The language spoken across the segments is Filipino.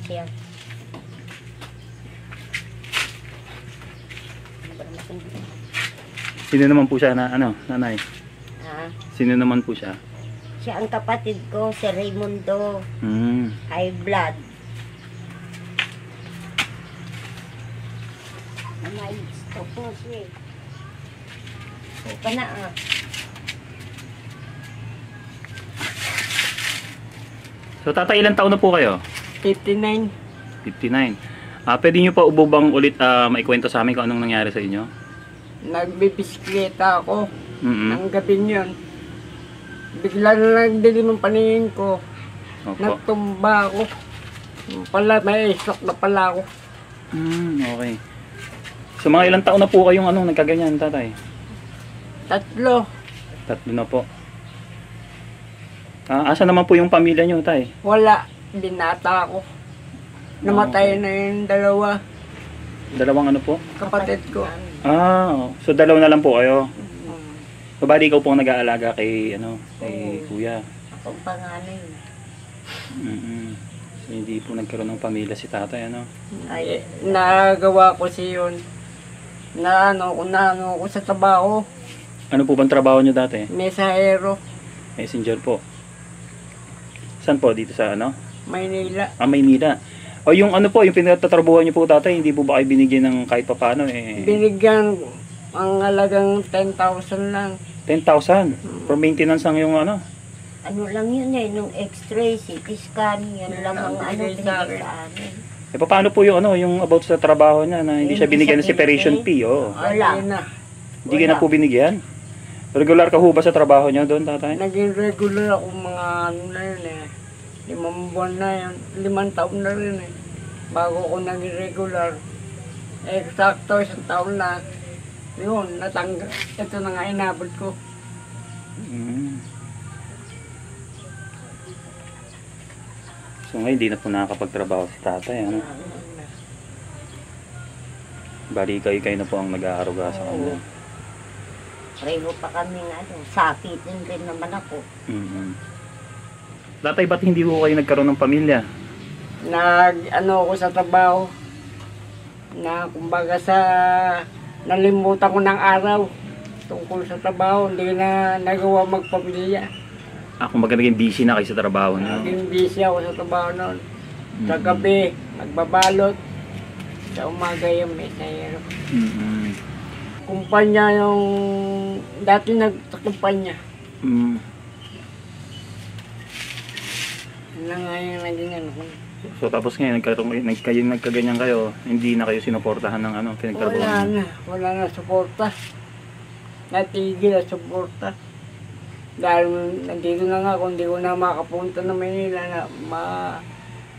siya. Sino naman po siya na ano, nanay? Ha? Sino naman po siya? Siya ang kapatid ko, si Raimundo. Hmm. High blood. May stop mo siya. O ka na ah. So tatay, ilang taon na po kayo? 59. 59. Pwede nyo pa ububang ulit maikwento sa amin kung anong nangyari sa inyo? Nagbibisikleta ako ng Mm-hmm. gabi yun. Bigla na nagdilim ang paningin ko. Opo. Nagtumba ako. Pala, may stroke na pala ako. Okay. So mga ilang taon na po kayong anong nagkaganyan, tatay? 3. 3 na po. Asa naman po yung pamilya nyo, tay? Wala. Binata ako. Namatay na yung 2 Dalawang ano po? kapatid ko. So dalawa na lang po kayo. So bali ikaw po ang nag-aalaga kay kay kuya. Akong pangalan. So hindi po nagkaroon ng pamilya si tatay, ano? Ay, nagawa ko siya yun. Naano ko sa trabaho. Ano po bang trabaho nyo dati? Mesahero, Messenger po. Saan po? Dito sa ano? Maynila. Maynila. O yung ano po, yung pinagtatrabuhan nyo po tatay, hindi po ba kayo binigyan ng kahit papano Binigyan ang halagang 10,000 lang. 10,000 for maintenance ang yung ano? Ano lang yun eh, nung x-ray, CT scan, yan lang ang ano Binigay sa binigay akin. sa amin. Paano po yung yung about sa trabaho niya na hindi siya binigyan ng separation fee? Oo. Wala. Ayun na. Hindi ka na po binigyan? Regular ka ho ba sa trabaho niya doon, tatay? Naging regular ako mga ano na yun eh. 5 buwan na yun. 5 taon na rin eh. Bago ako naging regular. Eksakto 1 taon na. Yun, natanggal. Ito na nga inabot ko. So ngayon hindi na po nakakapagtrabaho si tatay, ano? Bali kayo na po ang nag-aaruga sa kanya. Pareho pa kami nga ano, sakitin rin naman ako. Tatay, ba't hindi po kayo nagkaroon ng pamilya? Ano ako sa trabaho. Na kumbaga nalimutan ko ng araw. Tungkol sa trabaho, hindi na nagawa magpamilya. Kumbaga naging busy na kayo sa trabaho niyo. Naging busy ako sa trabaho noon. Sa gabi, magbabalot. Sa umaga yung mesahero. Kumpanya yung dati nagtakumpanya. Yun na nga yung naging ano ko. So tapos ngayon nagkaganyan kayo, hindi na kayo sinuportahan ng pinagtrabaho niyo? Wala na suporta. Natigil na suporta. Dahil nandito na nga, kung di ko na makapunta na Manila na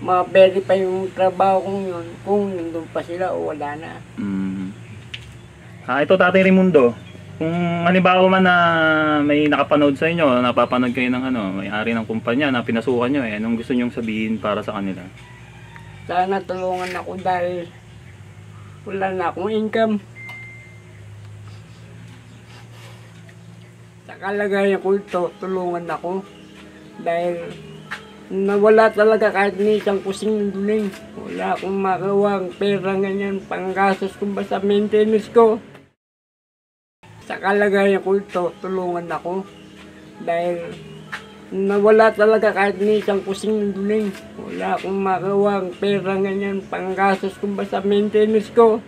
ma-verify yung trabaho kong yun, kung nandun pa sila o wala na. Ito Tatay Raimundo, kung halimbawa man na may nakapanood sa inyo, napapanood kayo ng may-ari ng kumpanya na pinasukan nyo, anong gusto nyong sabihin para sa kanila? Sana tulungan ako dahil wala na akong income. Sa kalagayan ko ito, tulungan ako. Dahil nawala talaga kahit ni isang kusing duling. Wala akong makawang pera ganyan, panggastos ko ba sa maintenance ko. Sa kalagayan ko ito, tulungan ako. Dahil nawala talaga kahit ni isang kusing duling. Wala akong makawang pera ganyan, panggastos ko ba sa maintenance ko.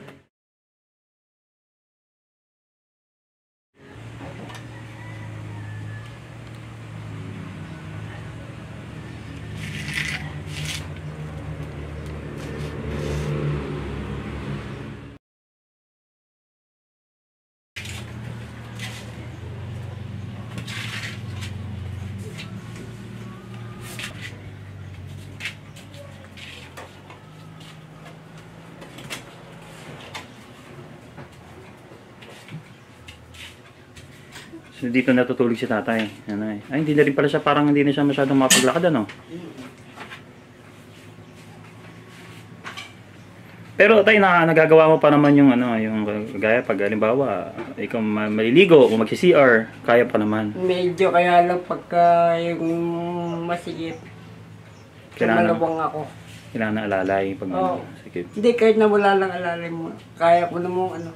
So dito natutulog si tatay. Hindi na rin pala siya, parang hindi na siya masyadong mapaglakad, ano? Pero tay, nagagawa mo pa naman yung yung gaya pag halimbawa ikaw maliligo o magsi-CR, kaya pa naman. Medyo kaya lang pagka yung masigit. Kailangan. Malabang ako. Kailangan na alalay pag Oo. sakit. Hindi, kahit na wala lang alalay mo. Kaya ko namang ano.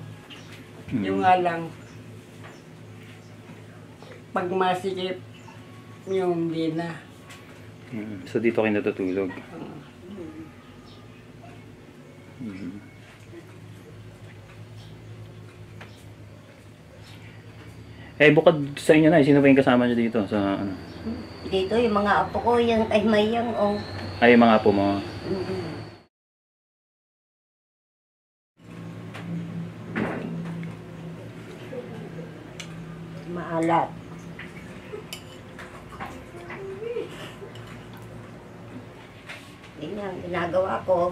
Yung nga lang, pag masikip, yung hindi na. So dito kayo natutulog. Eh, bukod sa inyo na, sino pa yung kasama nyo dito sa ano? Dito, yung mga apo ko, yung ay mayang, oh. Ay, yung mga apo mo. Maalat. Yun ang ginagawa ko.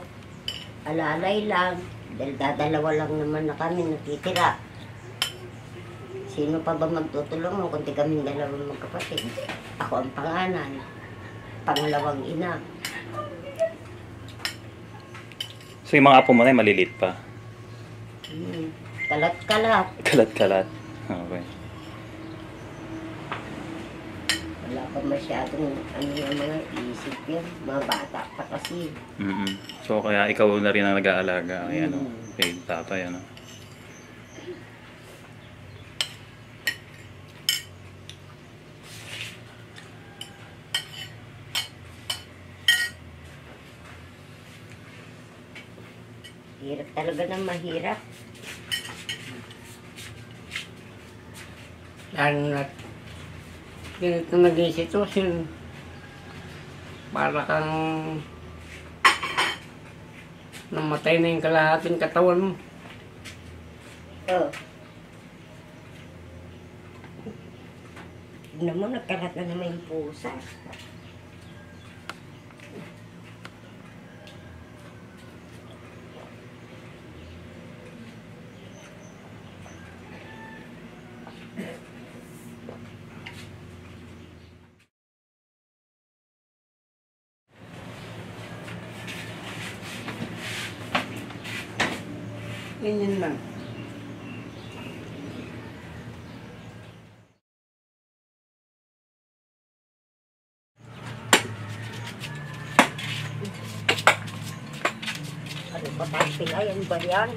Alalay lang. Dahil dadalawa lang naman na kami natitira. Sino pa ba magtutulungan kundi kaming dalawang magkapatid? Ako ang panganay. Pangalawang ina. So yung mga apo mo na malilit pa. Kalat-kalat. Kalat-kalat. Okay. Wala pa masyadong ano yung mga isip yan. Mga bata pa kasi. So kaya ikaw na rin ang nag-aalaga kay ano, kay tatay ano. Hirap talaga ng mahirap. Lalo na ganito naging sitwasyon. Para kang namatay na yung kalahating katawan mo. Oh. Tignan mo, nagkalat na naman yung pusa. Ganyan lang. Ano ba tayo pilayan ba yan?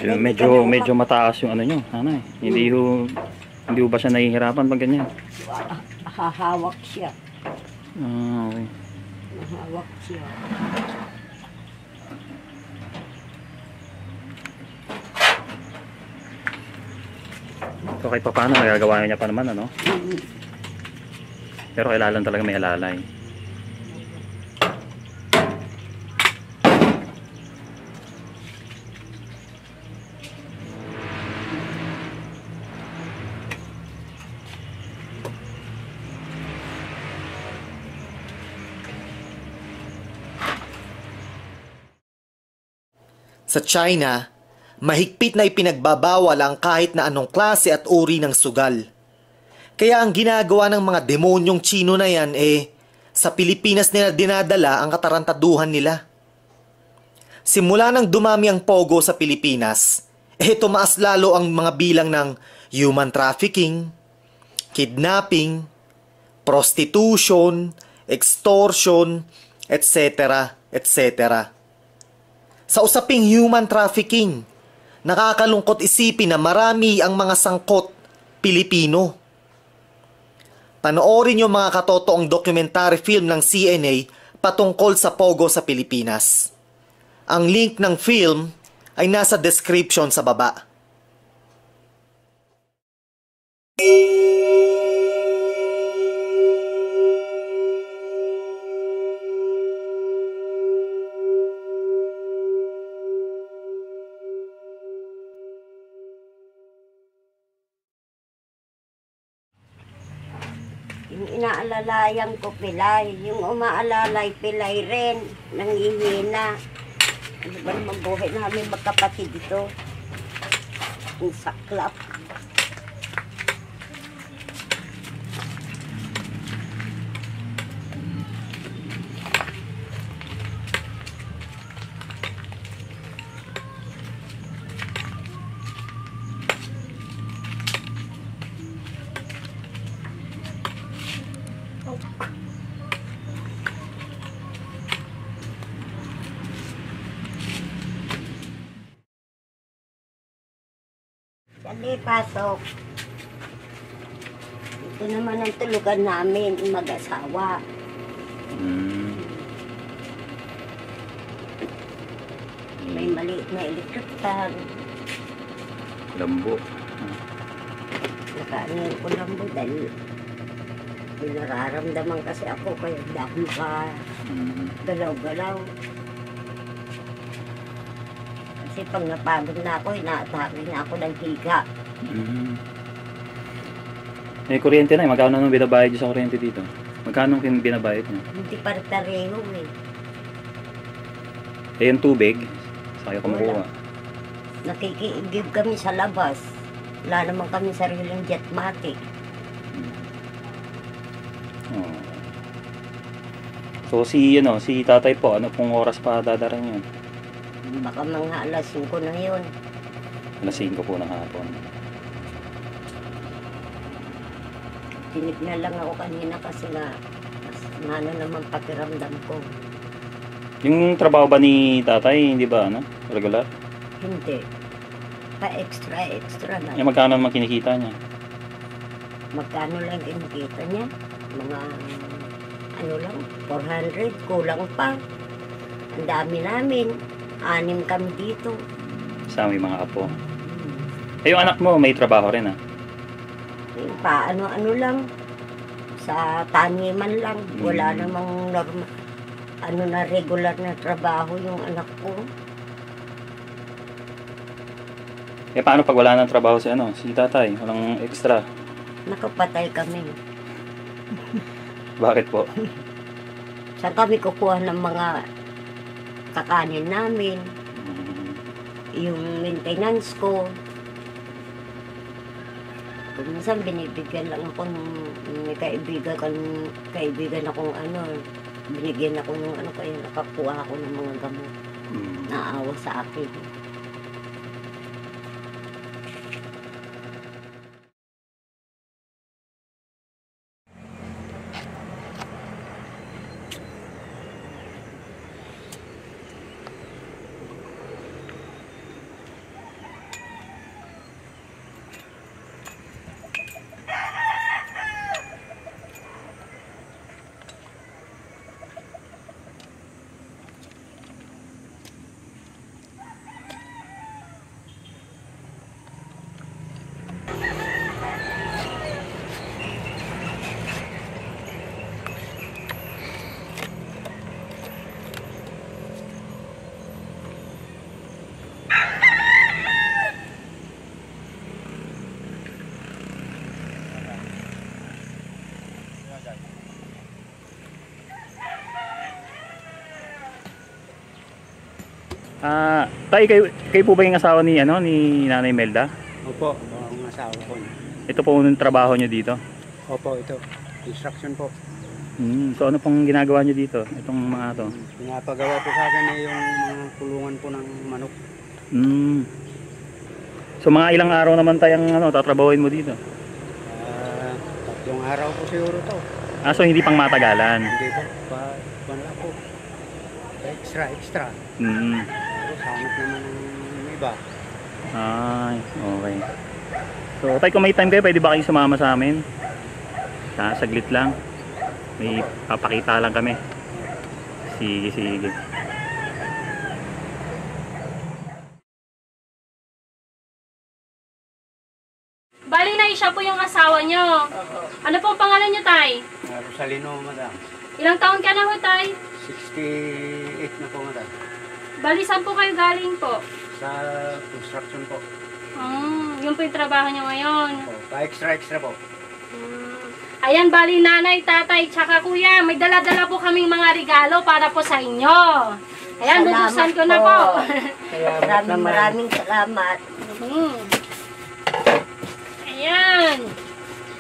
Medyo mataas yung ano nyo, nanay. Hindi ho ba siya nahihirapan pag ganyan? Hahawak siya. Okay. Hahawak siya. So kahit pa paano nagagawa niya pa naman ano? Pero kailangan talaga may alalay. Sa China, mahigpit na ipinagbabawal ang kahit na anong klase at uri ng sugal. Kaya ang ginagawa ng mga demonyong Chino na yan sa Pilipinas nila dinadala ang katarantaduhan nila. Simula nang dumami ang pogo sa Pilipinas, tumaas lalo ang mga bilang ng human trafficking, kidnapping, prostitution, extortion, etc. etc. Sa usaping human trafficking, nakakalungkot isipin na marami ang mga sangkot Pilipino. Panoorin yung mga katotoong documentary film ng CNA patungkol sa pogo sa Pilipinas. Ang link ng film ay nasa description sa baba. inaalalayan ko pilay. Yung umaalalay pilay rin, nangihina. Ano ba naman buhay namin magkapatid ito? Ang saklap. Dali, pasok. Ito naman ang tulugan namin, mag-asawa. Mm. May maliit na electric fan. Lambo. Nakaano ko lang mo dahil may nararamdaman kasi ako kaya hindi ako Mm. galaw-galaw. Kasi pag napagod na ako, inaatake na ako ng higa. Mm. Eh, kuryente na eh. Magkano nung binabayad niyo sa kuryente dito? Magkano binabayad niyo? Hindi pareho eh. Eh, yung tubig, saan kayo kumukuha? Nakikiigib kami sa labas. Wala naman kami sariling jetmatic. Oh. So, si tatay po, ano pong oras pa dadaran yun? Baka mga alas 5 na yun. Alas 5 po ng hapon. Tinignan lang ako kanina kasi nga ano naman pakiramdam ko. Yung trabaho ba ni tatay, hindi ba, ano? Regular? Hindi. Pa-extra lang. Eh, magkano naman kinikita niya? Magkano lang kinikita niya? Mga ano lang, 400, kulang pa. Ang dami namin. 6 kami dito. Sa aming mga apo. Eh, yung anak mo, may trabaho rin, ah? Yung paano-ano lang. Sa taniman lang. Wala namang normal. Ano na regular na trabaho yung anak ko. Eh, paano pag wala ng trabaho si tatay? Walang extra. Nakapatay kami. Bakit po? Saan kami kukuha ng mga kakanin namin? Yung maintenance ko. Kung minsan binibigyan lang ako ng may kaibigan akong ano, binigyan ako ng ano, kaya nakakuha ako ng mga gamot. Naawa sa akin. Tay, kayo po ba yung asawa ni Nanay Melda? Opo, ang asawa ko. Ito po yung trabaho niyo dito? Opo, ito. Instruction po. So ano pong ginagawa niyo dito? Itong mga to? Pinapagawa po sa akin yung mga kulungan po ng manok. So mga ilang araw naman tayong tatrabahuin mo dito? 3 araw po siguro to. So hindi pang matagalan? Hindi po, wala po. Extra. Pero sangat naman ng iba. Ay, okay. So tay, kung may time kayo, pwede ba kayong sumama sa amin? Saglit lang. May papakita lang kami. Sige. Bali na siya po yung asawa niyo. Ano po ang pangalan niyo, tay? Rosalino, madam. Ilang taon ka na ho, tay? 68 na po, madam. Bali, saan po kayo galing po? Sa construction po. Yun po yung trabaho niyo ngayon. Pa-extra po. Ayan, bali nanay, tatay, tsaka kuya, may dala-dala po kaming mga regalo para po sa inyo. Ayan, Salamat bubuksan ko na po. Maraming salamat. Mhm. Ayan.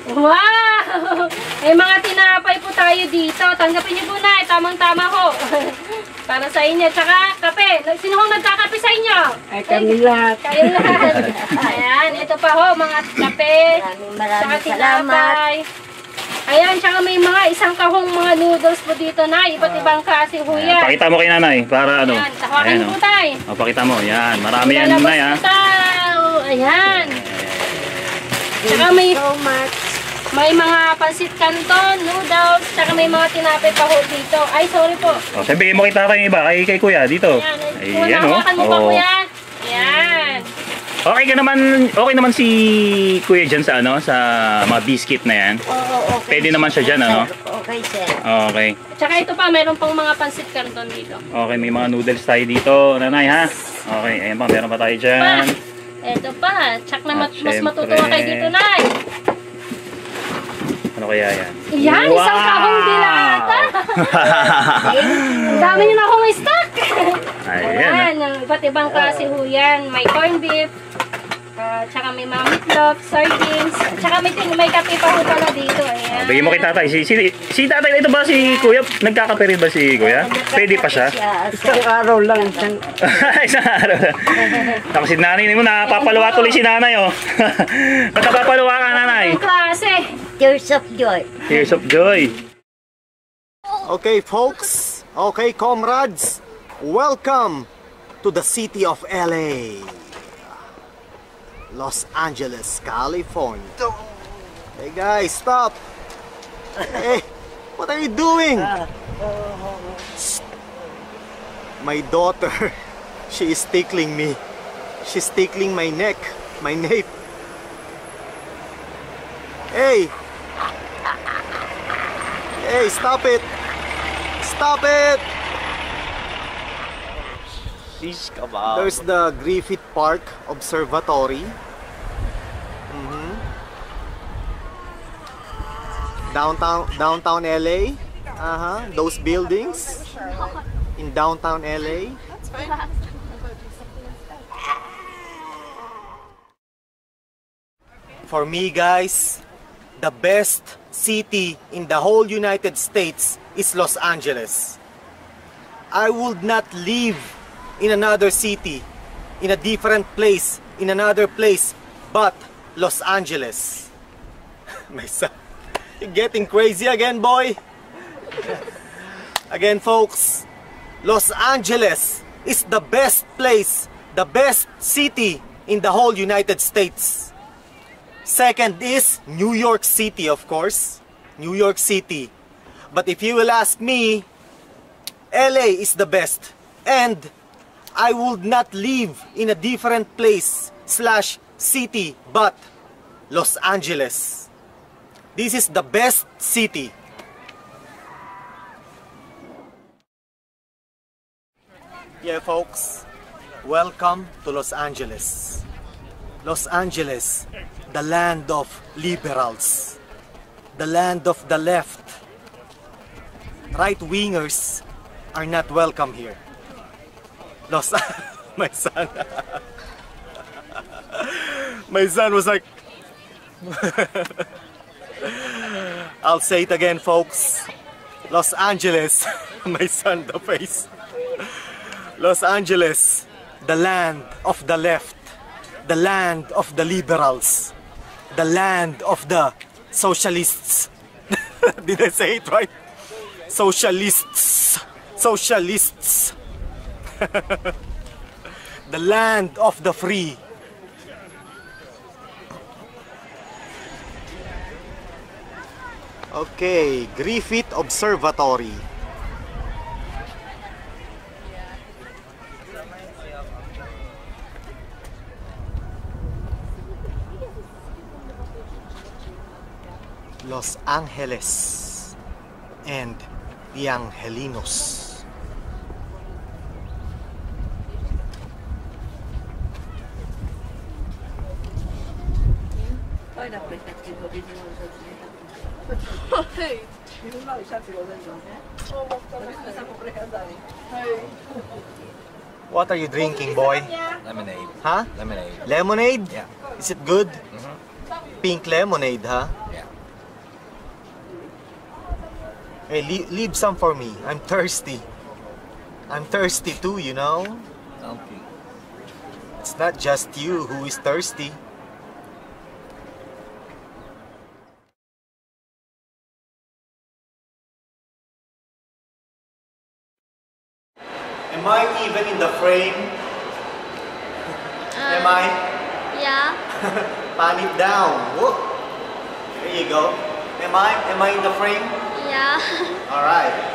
Wow! May mga tinapay po tayo dito. Tanggapin niyo po na, tamang-tama ho. Para sa inyo. Tsaka kape. Sino hong nagkakape sa inyo? Ay kami lahat. Kayo lahat. Ayan, ito pa ho, mga kape. Tsaka Maraming salamat. tinapay. Ayan, tsaka may mga isang kahong mga noodles po dito na. Iba't ibang klase ho Ayan, yan. pakita mo kay nanay para ano. Ayan, tawakin Ayan, po oh. tayo. O, pakita mo. Yan, marami yan Lalabas nay ha. po tayo. Ayan. Tsaka Thank you so much. may mga pansit canton, noodles, tsaka may mga tinapay pa ho dito. Ay, sorry po. O, sabihin mo kay tatay yung iba, kay kuya dito. Ayan, hawakan mo pa Oh. kuya. Ayan. Okay naman si kuya dyan sa ano, sa mga biscuit na yan. Oo, okay. Pwede naman siya dyan, ano? Okay, sir. Okay. Tsaka ito pa, meron pang mga pansit canton dito. Okay, may mga noodles tayo dito, nanay ha. Okay, ayan pa, meron pa tayo Pa, dyan. ito pa. Tsak na At mas syempre- matutuwa kayo dito, Nay. Ano kaya yan? Yan, isang kahong dilata. Ang dami nyo na akong stock. Ayan. Ayan, ang iba't ibang klase ho yan. May corned beef, tsaka may mga meatloaf, sardines, tsaka may kape pa ho pala dito. Ayan. Bigyan mo kay tatay. Si tatay ito ba si kuya? Nagkakape rin ba si kuya? Pwede pa siya? Isang araw lang. Isang araw. Tapos si nanay mo, napapaluwa tuloy si nanay oh. Ba't napapaluwa ka nanay? Ang klase. Tears of joy. Tears of joy. Okay, folks. Okay, comrades. Welcome to the city of LA. Los Angeles, California. Hey guys, stop. Hey, what are you doing? Shh. My daughter, she is tickling me. She's tickling my neck, my nape. Hey! Hey, stop it! Stop it! There's the Griffith Park Observatory. Downtown LA. Those buildings in downtown LA. For me, guys, the best city in the whole United States is Los Angeles. I would not live in another city, in a different place, in another place, but Los Angeles. My son, you're getting crazy again, boy. Again, folks, Los Angeles is the best place, the best city in the whole United States. Second is New York City, of course. New York City. But if you will ask me, LA is the best. And I would not live in a different place / city but Los Angeles. This is the best city. Yeah, folks. Welcome to Los Angeles. Los Angeles, the land of liberals, the land of the left. Right-wingers are not welcome here. My son. My son was like... I'll say it again, folks. Los Angeles. My son, the face. Los Angeles, the land of the left. The land of the liberals. The land of the socialists. Did I say it right? Socialists. Socialists. The land of the free. Okay, Griffith Observatory. Los Angeles and the Angelinos. What are you drinking, boy? Lemonade. Huh? Lemonade. Lemonade? Yeah. Is it good? Pink lemonade, huh? Yeah. Hey, leave some for me. I'm thirsty. I'm thirsty too, you know? Okay. It's not just you who is thirsty. Am I even in the frame? Am I? Yeah. Pan it down. Whoop. There you go. Am I in the frame? Yeah. Alright.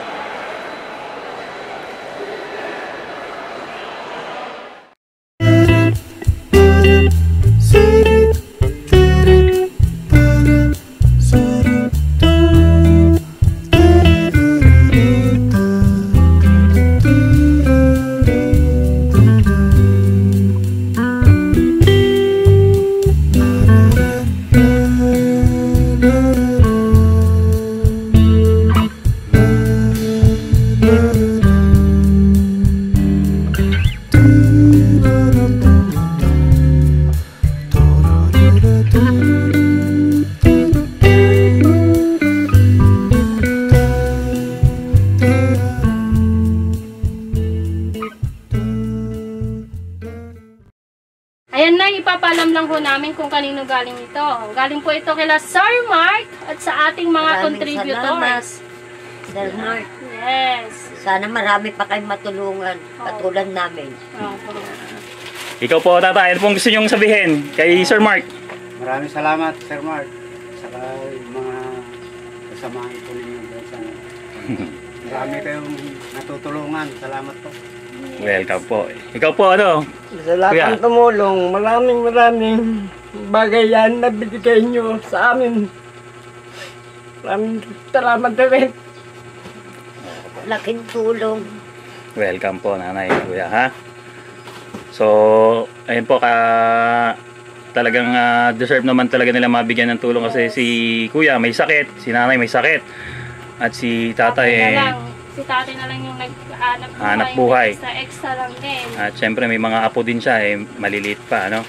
Ayan na, ipapaalam lang po namin kung kanino galing ito. Galing po ito kila Sir Mark at sa ating mga Maraming contributors. Sir Mark, Yes. sana marami pa kayong matulungan, katulad namin. Opo. Ikaw po, tatay, ano pong gusto nyong sabihin kay Sir Mark? Maraming salamat, Sir Mark. Saka yung mga kasamahan ko ninyo dyan sa marami kayong natutulungan. Salamat po. Welcome po. Ikaw po, ano? Sa lahat Kuya. ng tumulong, maraming bagay yan na binigay nyo sa amin. Maraming salamat na rin. Laking tulong. Welcome po, nanay, kuya, ha? So, ayun po, talagang deserve naman talaga nila mabigyan ng tulong kasi si kuya may sakit, si nanay may sakit, at si tatay Si tatay na lang yung naghanap hanap buhay. Extra lang din. At syempre may mga apo din siya, maliliit pa, ano?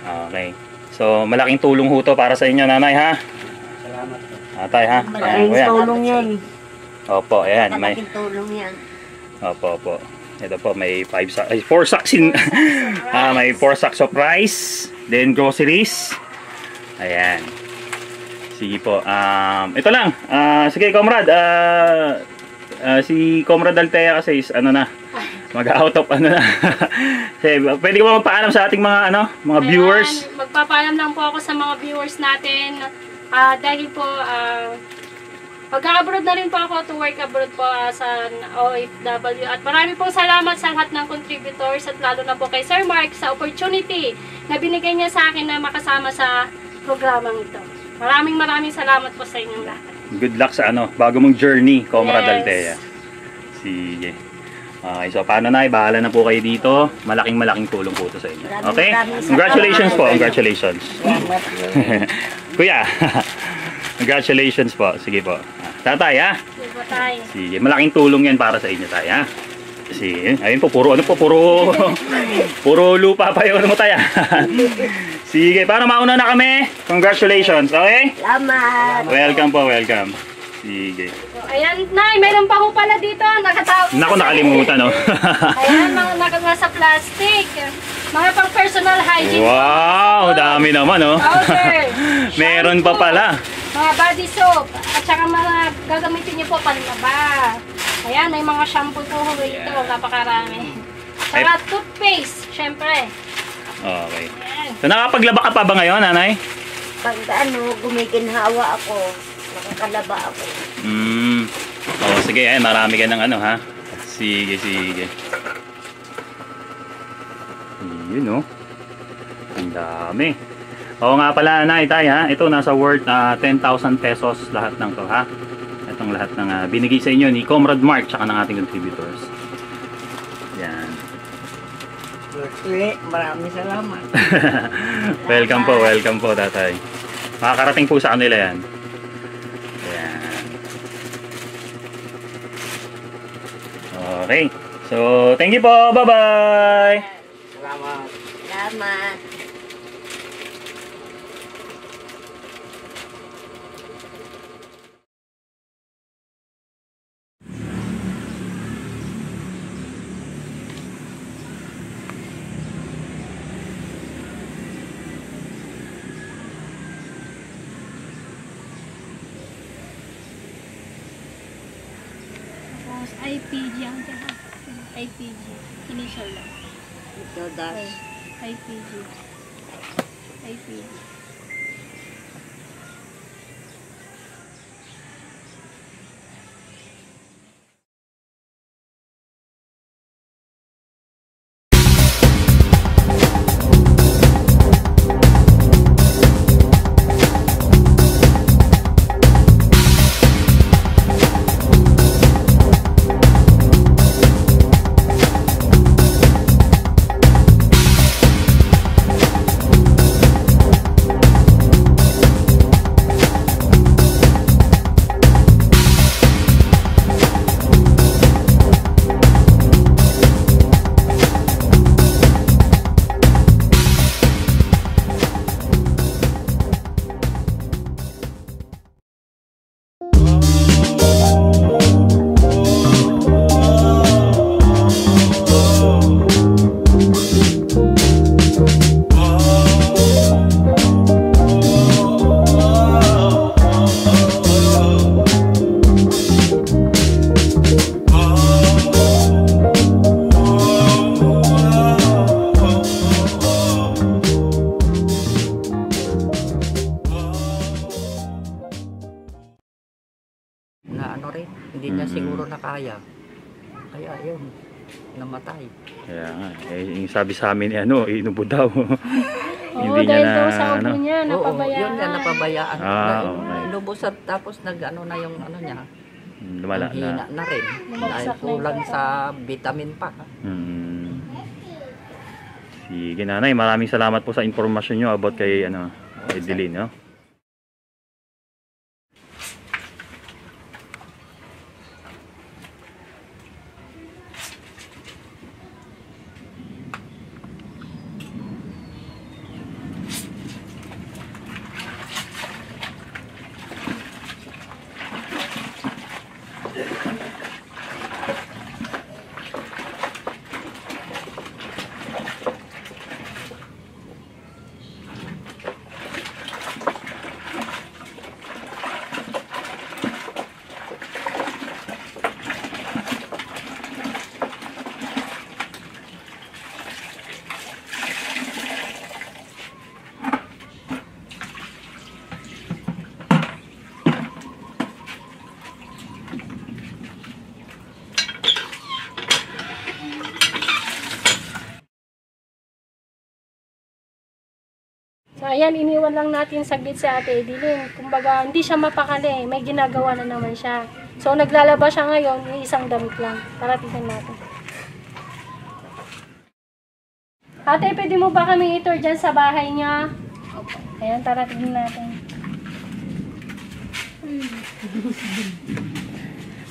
Okay. So, malaking tulong ho to para sa inyo, nanay, ha? Salamat po. Tatay, ha? Maraming Kuya. tulong yan. Opo, ayan. May, Malaking tulong yan. opo. Ito po, may 4 sacks may 4 sacks of rice, then groceries. Ayan. Sige po. Ito lang. Sige, comrade. Si Comrade Altea kasi is mag-out of na. Sige, pwede ko ba magpaalam sa ating mga mga viewers? Ayan, magpapaalam lang po ako sa mga viewers natin. Dahil po pag-abroad na rin po ako to work abroad po sa OFW. At marami pong salamat sa lahat ng contributors at lalo na po kay Sir Mark sa opportunity na binigay niya sa akin na makasama sa programang ito. Maraming salamat po sa inyong lahat. Good luck sa bago mong journey, Comrade Yes. Altea. Sige. Okay, so paano na, bahala na po kayo dito. Malaking tulong po ito sa inyo. Okay? Maraming Congratulations po, salamat. congratulations. Kuya, congratulations po. Sige po. Tatay, ha? Sige po tayo. Sige, malaking tulong yan para sa inyo, tay, ha? Kasi, ayun po, puro lupa pa yun mo, tay, ha? Sige, para mauna na kami. Congratulations, okay? Salamat. Welcome po, welcome. Sige. Ayan, Nay, meron pa ho pala dito. Nakatawag. Naku, nakalimutan, no? Ayan, mga nasa plastic. Mga pang personal hygiene. Wow, dami naman, no? Powder. Meron pa pala. Mga body soap. At saka mga gagamitin niyo po panlaba. Ayan, may mga shampoo po ho dito. Napakarami. Saka toothpaste, syempre. Okay. Ayan. So, nakapaglaba ka pa ba ngayon, nanay? Pag gumiginhawa ako, nakakalaba ako. Oh, sige, ay, marami ka ng ha? Sige. Yun, no? Ang dami. Oo nga pala, nay, tay, ha? Ito, nasa worth 10,000 pesos lahat ng to, ha? Itong lahat ng binigay sa inyo ni Comrade Mark tsaka ng ating contributors. Yan. Maraming salamat. Welcome po, tatay. Makakarating po sa kanila yan. Okay. So, thank you po. Bye-bye. Salamat. Salamat. Tapos IPG ang tiyan. IPG. Initial lang. Ito, dash. IPG. IPG. Na ano rin, hindi niya siguro nakaya. Kaya yun, namatay. Kaya nga, yung sabi sa amin, inubo daw. Oo, dahil daw sa ubo niya, Oo, napabayaan. yun nga, napabayaan. Okay. Inubos at tapos nag-ano na yung ano niya, Lumala ang hina na. na rin. Dahil Bumagsak na kulang yung sa vitamin pa. Sige nanay, maraming salamat po sa informasyon nyo about kay Edeline, no? So, ayan, iniwan lang natin saglit si Ate Edeline. Kumbaga, hindi siya mapakali. May ginagawa na naman siya. So, naglalaba siya ngayon, yung isang damit lang. Para tignan natin. Ate, pwede mo ba kami i-tour dyan sa bahay niya? Ayan, tara tignan natin.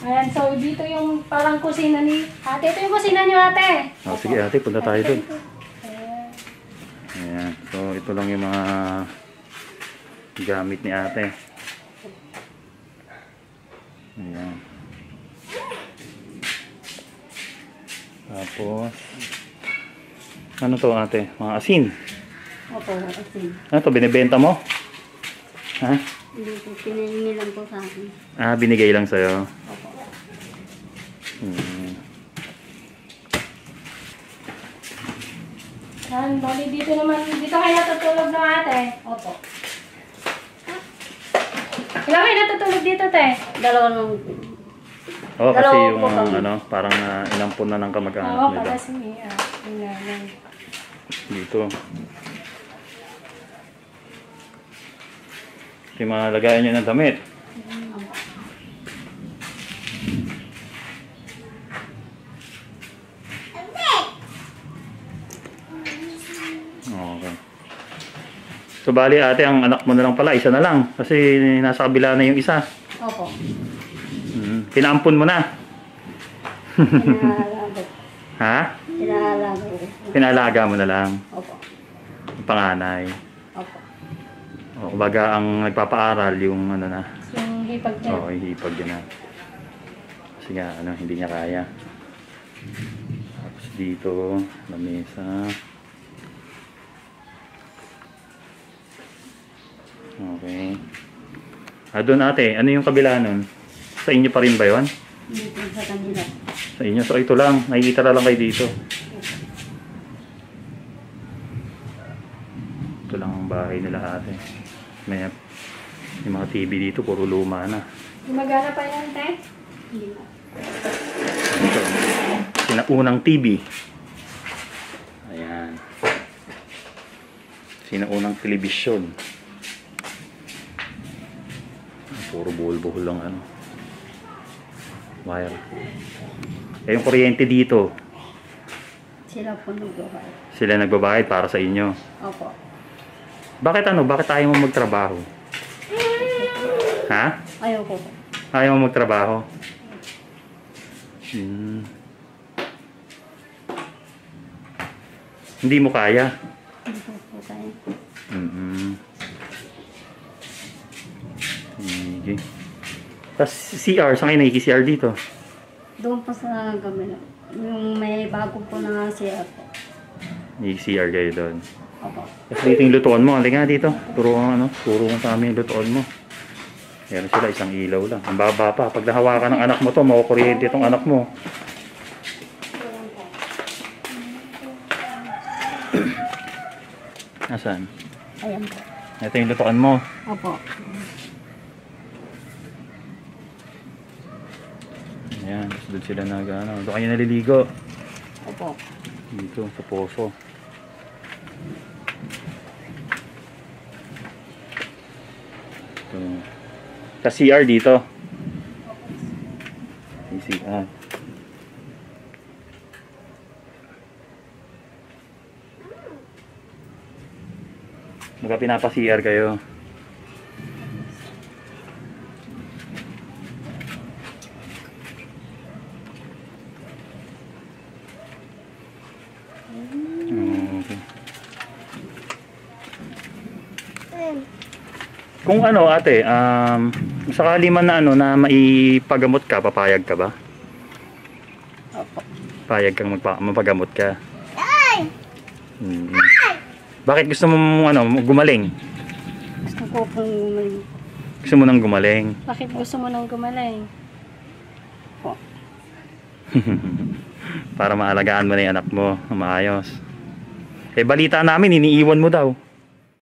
Ayan, so dito yung parang kusina ni Ate. Ito yung kusina niyo, Ate. Oh, sige ate, punta tayo doon. Ayan. Ayan, so ito lang yung mga gamit ni ate. Ayan. Tapos, ano to ate? Mga asin. Opo, asin. Ano to, binibenta mo? Ha? Hindi po, pinili lang po sa akin. Ah, binigay lang sa'yo. Opo. Ayan, bali dito naman, dito kayo natutulog ng ate. Opo. Ilan kayo natutulog dito, te? Dalawa nung... Oh, kasi Dalawa yung po kami. parang inampun na ng kamag-anak Oo, nila. pala si Mia. Yung nanay. Dito. Yung mga lagayan nyo ng damit. Okay. So bali ate, ang anak mo na lang pala, isa na lang. Kasi nasa kabila na yung isa. Opo. Pinaampun mo na. Ha? Inaalaga ko. Pinalaga mo na lang. Opo. Ang panganay. Opo. O, baga ang nagpapaaral yung ano na. Yung hipag niya. Oo, ihipag yun na. Kasi nga, ano, hindi niya kaya. Tapos dito, lamesa. Okay. Doon ate, ano yung kabila nun? Sa inyo pa rin ba yun? Dito sa kanila. Sa inyo? So ito lang, nakikita na lang kayo dito. Ito lang ang bahay nila ate. May mga TV dito, puro luma na. Gumagana pa yan, te? Hindi na. Ito, sinaunang TV. Ayan. Sinaunang telebisyon. Puro buhol-buhol lang ano. Wire. Eh yung kuryente dito, Sila po nagbabayad. sila nagbabayad para sa inyo. Opo. Bakit ano? Bakit ayaw mo magtrabaho? Ha? Ayaw ko po. Ayaw mo magtrabaho? Hindi mo kaya? Hindi ko po tayo. Sige. Tapos CR, saan kayo nakiki-CR dito? Doon po sa gamila. Yung may bago po na siya po. Nakiki-CR kayo doon. Opo. Tapos dito yung lutuan mo. Halika nga dito. Turo mo sa amin yung lutuan mo. Meron sila, isang ilaw lang. Ang baba pa. Pag nahawakan ng anak mo to, makukuryente itong anak mo. Nasaan? Ayan po. Ito yung lutuan mo. Opo. Ayan, doon sila doon kayo naliligo. Opo. Dito, sa poso. Ito. Sa CR dito. CR. Baka pinapa-CR kayo. Okay. Kung ano ate, sakali man na ano na maipagamot ka, papayag ka ba? Opo. Payag kang mapagamot ka. Bakit gusto mo gumaling? Gusto ko pong may... Gusto mo nang gumaling? Bakit gusto mo nang gumaling? Po. Para maalagaan mo na yung anak mo na maayos. Eh balita namin iniiwan mo daw.